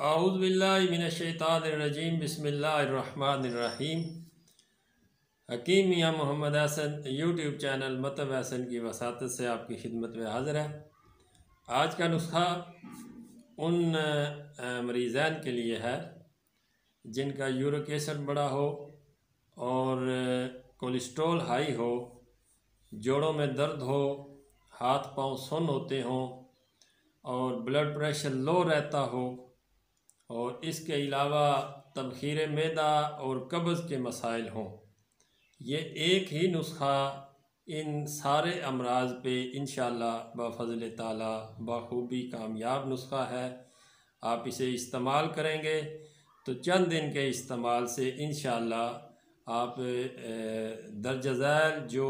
आऊज़ुबिल्लाहि मिनश्शैतानिर्रजीम बिस्मिल्लाहिर्रहमानिर्रहीम। हकीम मियाँ Mohammad Hasan YouTube channel मतब Hasan की वसातत से आपकी खिदमत में हाज़िर है। आज का नुस्खा उन मरीज़ान के लिए है जिनका यूरिक एसिड बढ़ा हो और कोलेस्ट्रॉल हाई हो, जोड़ों में दर्द हो, हाथ पांव सुन्न होते हों और ब्लड प्रेशर लो रहता हो और इसके अलावा तबखीर मैदा और कब्ज़ के मसाइल हों। ये एक ही नुस्खा इन सारे अमराज पे इंशाअल्लाह बफ़ज़ल ताला बखूबी कामयाब नुस्खा है। आप इसे इस्तेमाल करेंगे तो चंद दिन के इस्तेमाल से इंशाअल्लाह आप दर्ज ज़ैल जो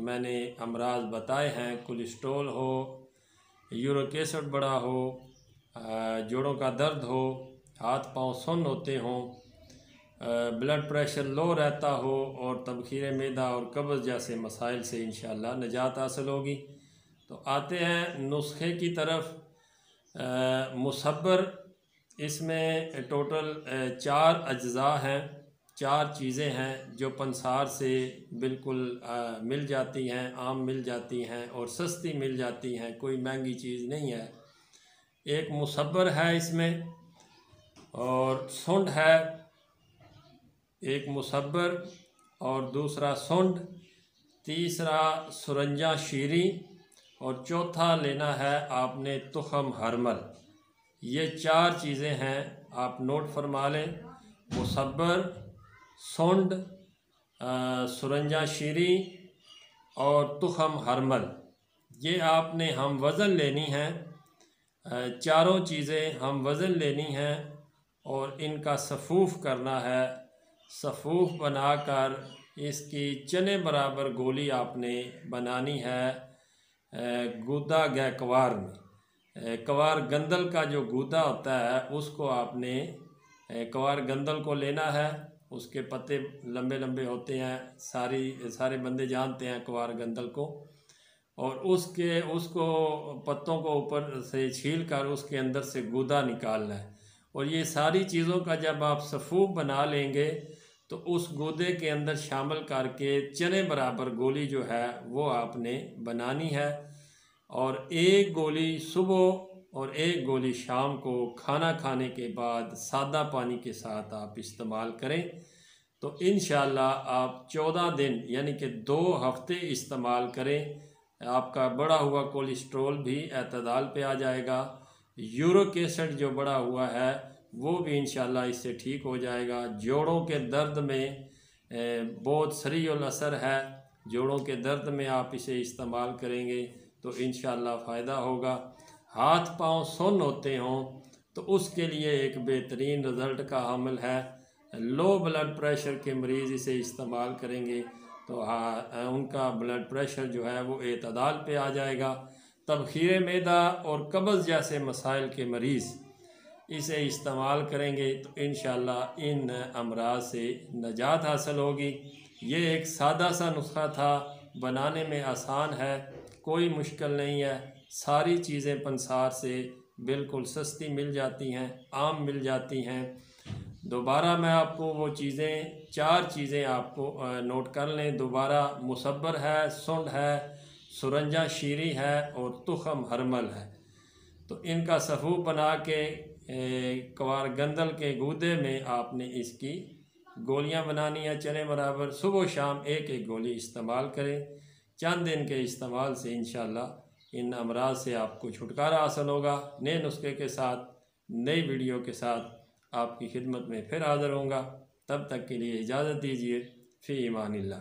मैंने अमराज बताए हैं, कोलेस्ट्रॉल हो, यूरिक एसिड बढ़ा हो, जोड़ों का दर्द हो, हाथ पांव सुन्न होते हों, ब्लड प्रेशर लो रहता हो और तबखीर मैदा और कब्ज़ जैसे मसाइल से इंशाअल्लाह निजात हासिल होगी। तो आते हैं नुस्खे की तरफ। मुसब्बर, इसमें टोटल 4 अज्ज़ा हैं, 4 चीज़ें हैं जो पंसार से बिल्कुल मिल जाती हैं, आम मिल जाती हैं और सस्ती मिल जाती हैं, कोई महंगी चीज़ नहीं है। एक मुसब्बर है इसमें और सुंड है, एक मुसब्बर और दूसरा सुंड, तीसरा सुरंजा शीरी और चौथा लेना है आपने तुखम हरमल। ये 4 चीज़ें हैं, आप नोट फरमा लें। मुसब्बर, सुंड, सुरंजा शीरी और तुखम हरमल, ये आपने हम वज़न लेनी है। चारों चीज़ें हम वज़न लेनी हैं और इनका सफ़ूफ़ करना है। सफ़ूफ़ बनाकर इसकी चने बराबर गोली आपने बनानी है गूदा गै कवार में। कवार गंदल का जो गूदा होता है उसको आपने कवार गंदल को लेना है। उसके पत्ते लंबे लंबे होते हैं, सारे बंदे जानते हैं कवार गंदल को। और उसको पत्तों को ऊपर से छील कर उसके अंदर से गूदा निकालना है। और ये सारी चीज़ों का जब आप सफ़ूफ़ बना लेंगे तो उस गूदे के अंदर शामिल करके चने बराबर गोली जो है वो आपने बनानी है। और एक गोली सुबह और एक गोली शाम को खाना खाने के बाद सादा पानी के साथ आप इस्तेमाल करें तो इंशाअल्लाह आप 14 दिन यानी कि 2 हफ्ते इस्तेमाल करें, आपका बढ़ा हुआ कोलेस्ट्रॉल भी एतदाल पे आ जाएगा। यूरिक एसिड जो बढ़ा हुआ है वो भी इंशाअल्लाह इससे ठीक हो जाएगा। जोड़ों के दर्द में बहुत सरीउल असर है। जोड़ों के दर्द में आप इसे इस्तेमाल करेंगे तो इंशाअल्लाह फ़ायदा होगा। हाथ पांव सुन्न होते हों तो उसके लिए एक बेहतरीन रिज़ल्ट का हामिल है। लो ब्लड प्रेशर के मरीज़ इसे इस्तेमाल करेंगे तो उनका ब्लड प्रेशर जो है वो एतदाल पे आ जाएगा। तबखीर मैदा और कब्ज़ जैसे मसाइल के मरीज़ इसे इस्तेमाल करेंगे तो इंशाअल्लाह इन अमराज से निजात हासिल होगी। ये एक सादा सा नुस्खा था, बनाने में आसान है, कोई मुश्किल नहीं है। सारी चीज़ें पंसार से बिल्कुल सस्ती मिल जाती हैं, आम मिल जाती हैं। दोबारा मैं आपको वो चीज़ें 4 चीज़ें आपको नोट कर लें। दोबारा मुसब्बर है, सुंड है, सुरंजा शीरी है और तुखम हरमल है। तो इनका सफ़ूफ़ बना के कवार गंदल के गूदे में आपने इसकी गोलियां बनानी है चने बराबर। सुबह शाम एक एक गोली इस्तेमाल करें। चंद दिन के इस्तेमाल से इंशाअल्लाह इन अमराज से आपको छुटकारा हासिल होगा। नए नुस्खे के साथ, नई वीडियो के साथ आपकी खिदमत में फिर हाज़िर होऊंगा। तब तक के लिए इजाज़त दीजिए। फ़ी ईमानिल्लाह।